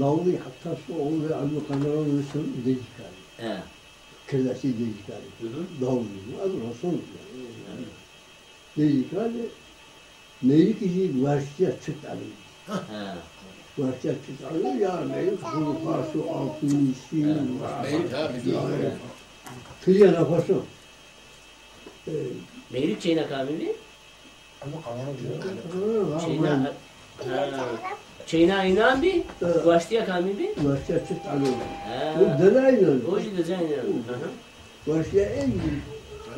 Davli hatta şu oğlu ve Abdül Kamera'nın sonu dedikleri. Kellesi dedikleri. Davli. Adı Rasul. Dedikleri. Meylik işi varşıya çıt alıyor. Varşıya çıt alıyor ya meylik kuru şu altın işi. Meylik tabi. Kıya nefası. Meylik çeyna kamili? Ama Kamera diyor. Çeyna inan bir, başlıya kamili? Varşıya çıt alıyor. Bu delayla. O yüzden de Varşıya en iyi.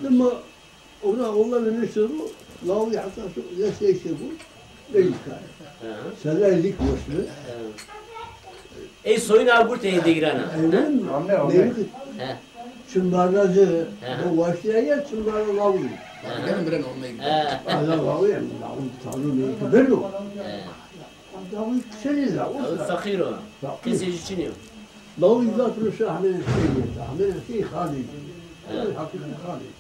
Ama ona ne soru? Lavli hatta şu destekçi bu. Dedikleri. Selaylık boşlu. Soyun ağır teyinde girana. Anne. Çımbarlacı, bu varşıya gel çımbarlı lavli. Benim bilen olmayı gidiyor. Hala lavli yani, lavli tanrı neydi, ben o. Lavli kıseliz la, o da. Fakir o. Kesici için yok. Lavli zatını şahmenin şeyi, ahmenin şeyi Halid. Hakikaten Halid.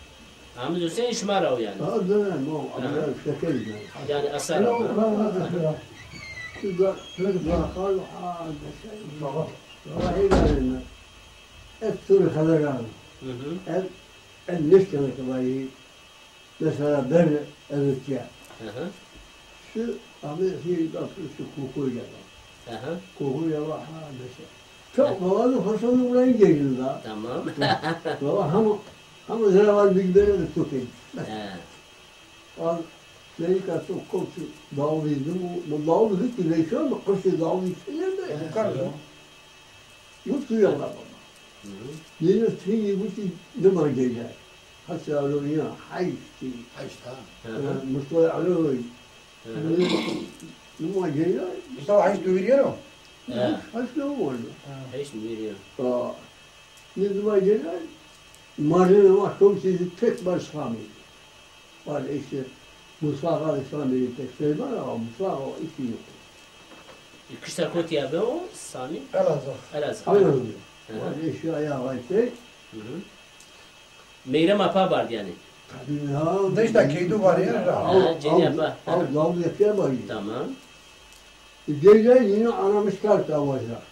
Hamid Hüseyin şımara o yani. Dönem o, abla şekeri yani. Yani asar o. Şurada قالوا هذا شيء راح يقال السوري خلقان النشكة كباي مثلا بر الرجال şu abi şu kokuya var. Kokuya var hadi şey. Çok babanın fasulye buraya geldi la. Tamam. Baba ama zeravar bilgileri de çok iyi. Al Leyka çok komşu dağlıydı bu dağlı hiç değişiyor ama kışı dağlı içiyor da. Yukarıda. Yok duyuyorlar baba. Yine tüyü bu ki ne var gece. Hatta alıyor hayşti. Hayşta. Mustafa alıyor. Ne var gece? Mustafa hiç duyuyor mu? Haşta o oldu. Hiç mi veriyor? Ne zaman gece? Marjine var komşusu tek baş familya. Var işte Mustafa İslam'ı tek şey var ama Mustafa o işi yok. Kışta kot yapıyor o Sami? Elazığ. Elazığ. Aynen öyle. Var eşya ayağı var şey. Meyrem apa vardı yani. Tabii ya. Da işte keydu var ya. Ceni apa. Lavlu yapıyor Tamam. Gece yine anamış kart avacak.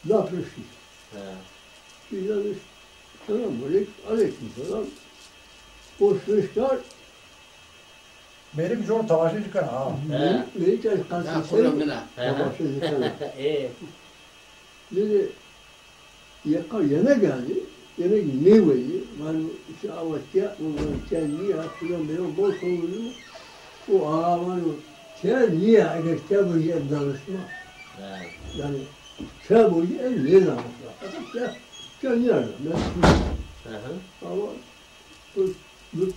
Laf rüştü. Güzel iş. Aleyküm selam. O rüştler Benim zor tavaşı çıkan ha. neyi çalışkan Ya seçelim? kullanmına. Tavaşı çıkan. Dedi, yemek geldi. Yemek ne var? Ben işte avaçya, o kendi yapıyorum benim bol konulu. O ağaman o. Sen niye eğer kitabı danışma? Yani kitabı niye danışma? Kendi nerede? Ama bu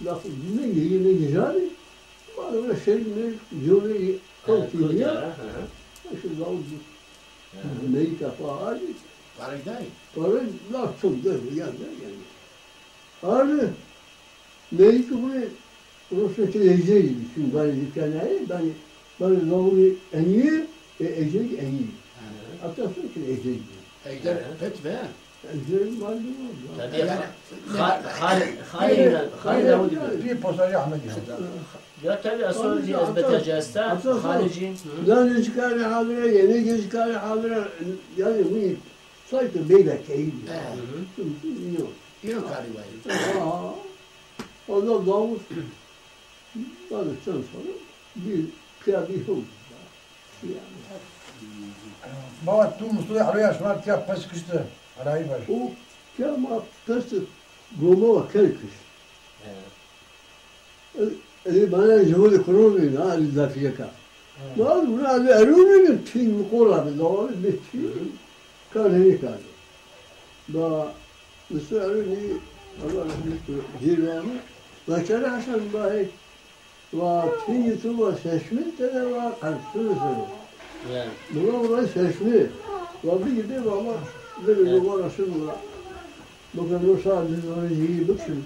lafı yine güzel. Bana böyle şeyler cümleyi konuşuyor. Şu davulcu neyi kafa ağrı. Parayday. Para laf çok değil yani. Ağrı neyi ki buraya Rusya eceli. Çünkü ben dükkanayı ben davulu en iyi eceli en iyi. Hatta sonra eceli. Ejder pet ve. Eceli var mı? Tabii. Halil Davud gibi. Bir posacı Ahmet ya. Ya tabii astroloji ezbeteceğizde halici. Yani çıkarı habire, yeni çıkarı habire, yani bu sanki böyle keyif. Yok. Yok galiba. Ondan Davut, vardıktan sonra bir kıyamet oldu. Baba tu Mustafa araya şmart ya pas kıştı. Arayı var. O kıyamet pesti Roma ve Kerküş. Bana cevabı kurulmuyor, ha, lafiyaka. Bazı bunu erunun tüm kola bir zaman bir tüm kalemi kaldı. Ba mesela eruni Allah rahmet eylesin. Başarı Hasan Bey ve tüm yutuba seçmi de var kalsın. Buna seçmi. Ve bir gibi valla böyle yuva Resulullah. Bakın o sadece onu iyi bakın.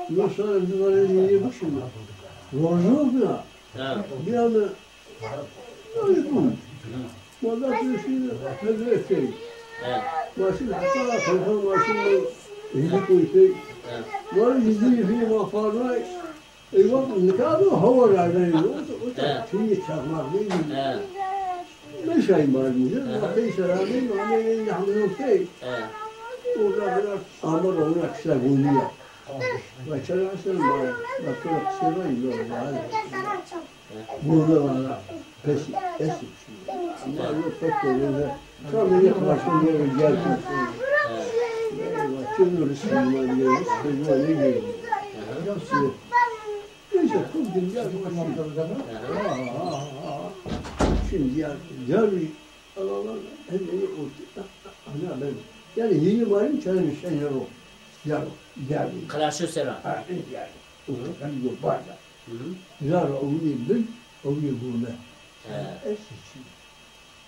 Nasıl öldüğünü iyi bakın. Rozum ya. Bir anda öyle bu. Valla bir şey ne şey. Başın hatta telefon başında iyi koyuyor. Var ciddi bir film var. Eyvah ne kadar hava rağmen o He. da tüyü çakmak değil mi? He. Ne şey var mı? He. Vakti selamı ama yahmurun şey. He. O da biraz amur ona kısa gülüyor. Ve çarasın var. Bakıyor kısa var yok. Burada var. Peki esip. Ama yok pek böyle. Tam ne karşılıyor gelsin. Eyvah çınır Müslüman diyoruz. Müslüman ne diyoruz? Nasıl? Neyse kıldım ya. Şimdi ya Allah elini ortaya. Ana ben yani yeni varım çalın şey yok. Ya geldi. Kılaşı selam. Ha geldi. O ben yok barda. Zar onu bil, onu bulma. Eski.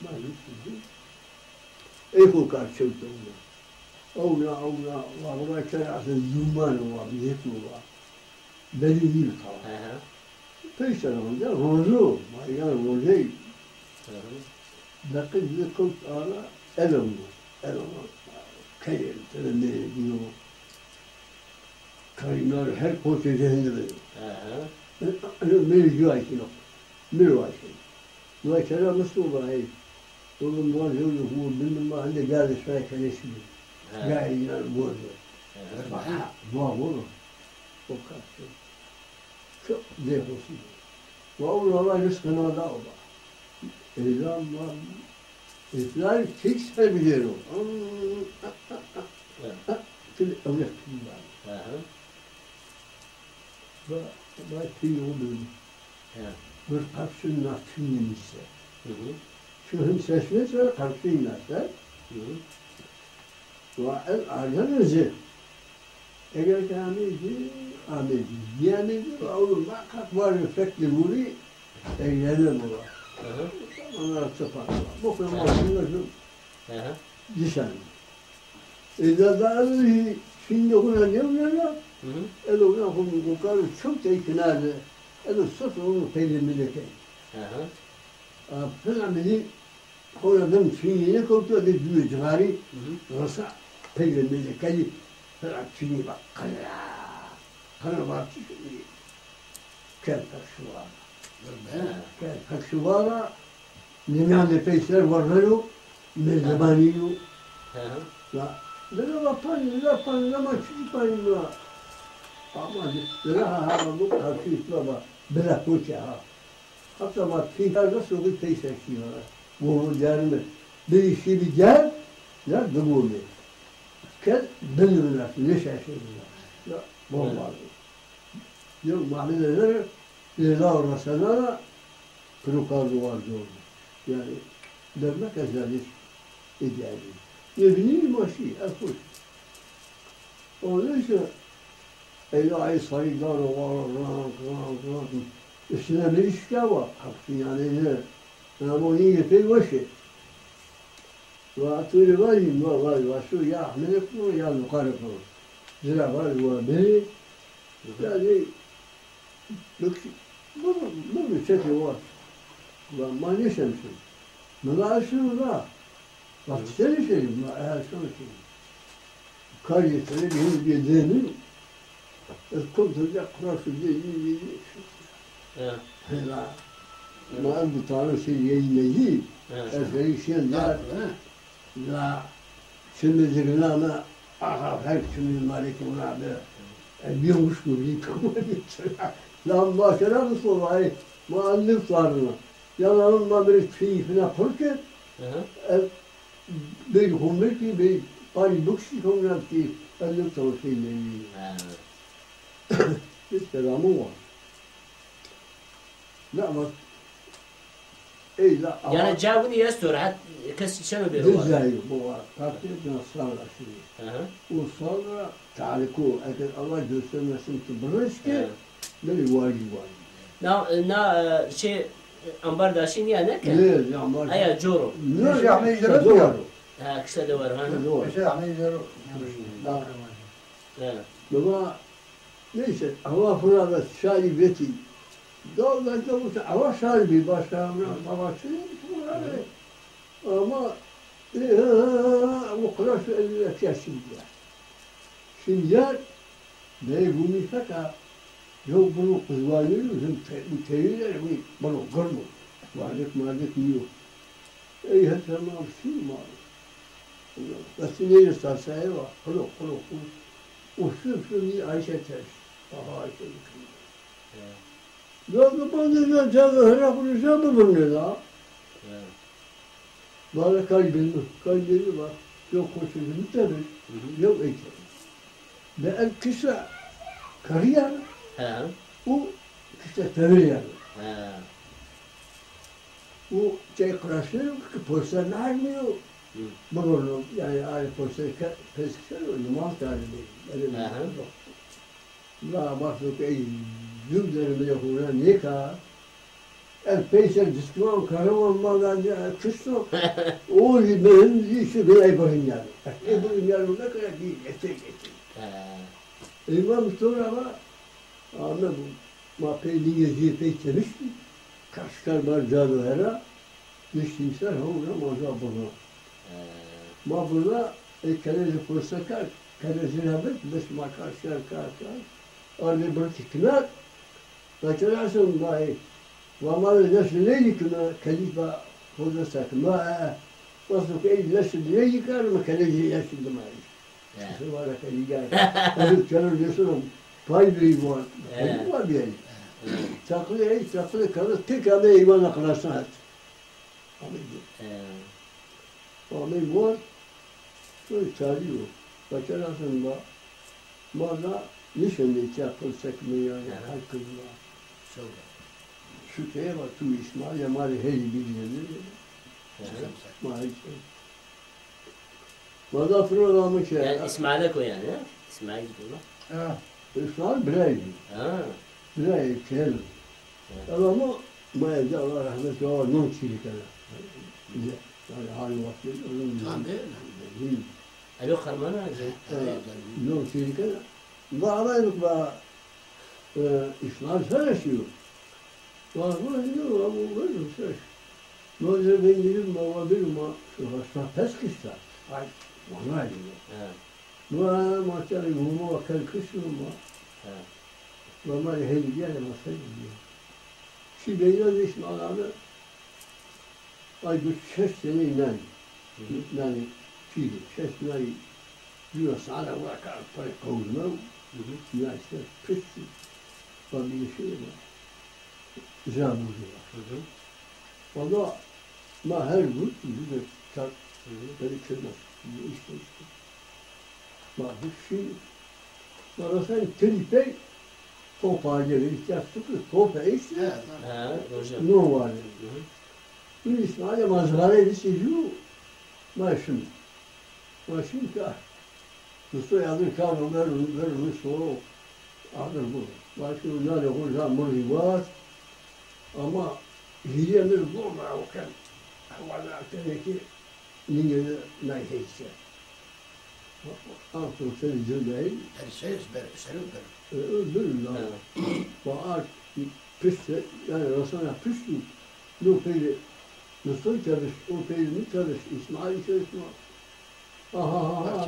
Malum şimdi. Eko karşıtı ona. Ona çarasın zuman var, yetu var. Beni değil kalan. Peysen olunca rozu, mayan rozu. Lakın zıkkım ara elomdu. Kayır, ne diyor. Kayınlar her koçu cehenneme. Beni güvaykin o. Beni güvaykin. Güvaykin nasıl var? Oğlum var yok bu bilmem ne hani geldi şuraya kalesi. Gayet bu arada. Bu olur. O kadar. Çok defosu. Vallahi rızkına da ola. Elham var. İflar fix biliyor o. Kıl öyle kıllar. Ba tüy olur. Bir kapsın nasıl şunun sesini ve kalbin nasıl? Ve el-alemizi eğer ki amezi diyemezi olur makat var yüksekli vuri eğlenem olur. Onlar sıfat var. Bu kadar olsun dişen. İzâ şimdi ona ne oluyor? Ona hukukarı çok da iknalı. Sırf onu peygamberlik. Peygamber'i koyalım fiilini koydu ve düğü cigari rasa peygamberlik kali falan fiili bak kana var çünkü kent takşuvara nimane peysler varıyor ne zamaniyo la lapan lama çipan la ama la bu karşıyla bak bela koça hatta bak fiilde soğuk peysler var bu derme bir işi bir gel ya dubulu kel bilmiyorlar ne şaşırıyorlar ya vallahi yok mahalleler İzâ orasana kırıkazı vardı orada. Yani demek ezeli ideali. Yevni maşi, elfuş. Onun için ilahi sayılar var, üstüne bir işke var. Hakkı yani ne? Ama onu yapıyor başı. Ve atırı var, şu ya ahmelik mi, ya yukarı kuru. Zira var, ve yani bu bir çeki var. Ma ne şemsin? Mala şurada. Bak seni şey, eğer şunu şey. Kar yeteri bir denir. Kurtulacak kurası değil. Hela. Ma bu tane şey yayınlayı. Eseri şey la. Şimdi zirnama her kimin maliki ona bir yumuş gibi kabul ediyor. Lan başına nasıl olay? Muallif varına. Yanlarında bir keyfine kurke. Bir humur ki bir pari bukşi humur ki elli tavsiyeleri. Bir selamı var. Ne ama yani cevabını yazıyor. Kes şöyle bir var. Güzel bu var. Takdirden sonra şimdi. O sonra taliku eğer Allah göstermesin ki bırışke böyle vacip var. Na şey ambardaşın ya ne ki? Ne ambar? Aya joro. Ne şey yapmayı izlemez ya. Ha kısa da var ha. Bir şey yapmayı izlemez. Baba neyse hava fırada şaibeti. Doğrudan da bu hava şaibi başkanına babası ama bu kadar yaşında. Şimdi yer ne bu misaka Yok bunu kızvanıyor, bizim bu teyirler bunu kırmıyor. Varlık yiyor. Ey tamam şimdi var. Vasileyle sarsaya var. Kulu. Usul Ayşe ters. Aha Ayşe yıkılıyor. Yok bana canı herhalde canı bunu da. Bana kalbini var. Yok koşuyor tabii. Yok eğitim. Ve el kısa kariyer. O kısa tevriyer. O şey kırası poster vermiyor. Bunu yani aynı poster peskişer numaz tarihi. La baktık ey yüzlerinde yapılan nika. El peyser diskman karavan magan kıştı. O benim işi bir bakın yani. İbrahim yani ne kadar değil etek. İmam sonra ama bu mapeli pey temizdi. Kaşkar barcağı era. Niştimser havuna maza bunu. Ma burada kaleci fırsakar. Kaleci habet bes makar şarkar. Arne bıraktıklar. Bakırsın dahi. وما ليش كنا كليفة خذ ساكن ما وصلك أي ليش ليش كان ما كليش ليش دمائي سوالك أي جاي أقول كانوا يسون فايدة يبغون ما بيجي تقلي كذا تكمل يبغون خلاصات ما يبغون شو يساليو bakırsın ma da nişanlı çapıl sekmiyor yani hakkında şu şeye bak, şu İsmail Yamal'i her bilgileri İsmail Vada programı şey. Yani İsmail'e koy yani ha? İsmail diyorlar. İsmail bireydi. Birey, kelim. Ama mayacı Allah rahmet ve Allah non çilikler. Yani hali vakti. Tamam değil mi? Alo Karman ağacı. Non çilikler. Bağlaydık ba İsmail söyleşiyor. Vallahi ne var bu böyle şey. Böyle ben gidip mavabilma şu hasta peskista. Ay, vallahi diyor. Maçları humo akıl kışma. Vallahi hediye masal diyor. Şimdi beyler İsmail abi ay bu sesini inan. Yani şimdi sesini diyor sana vakar para kovma. Ya işte püstü. Bana bir şey var. Güzel buluyorlar. Valla ma her gün bize çak böyle kırmaz. İşte. Ma bu şey bana sen tripe topa gelir ihtiyacı topa işte. Ne var? Bu İsmail'e mazhara bir şey yok. Ma şimdi ka. Dosto yadır kanı ver soğuk. Adır bu. Başka ne olacak mı var? Ama hiyemir bulma o kan. Valla ki niye neyse. Artık seni cümleyi. Öldürün lan. Bağır püstü yani Rasana püstü. Bu peyli nasıl çalış? O peyli mi çalış? İsmail çalışma. Aha.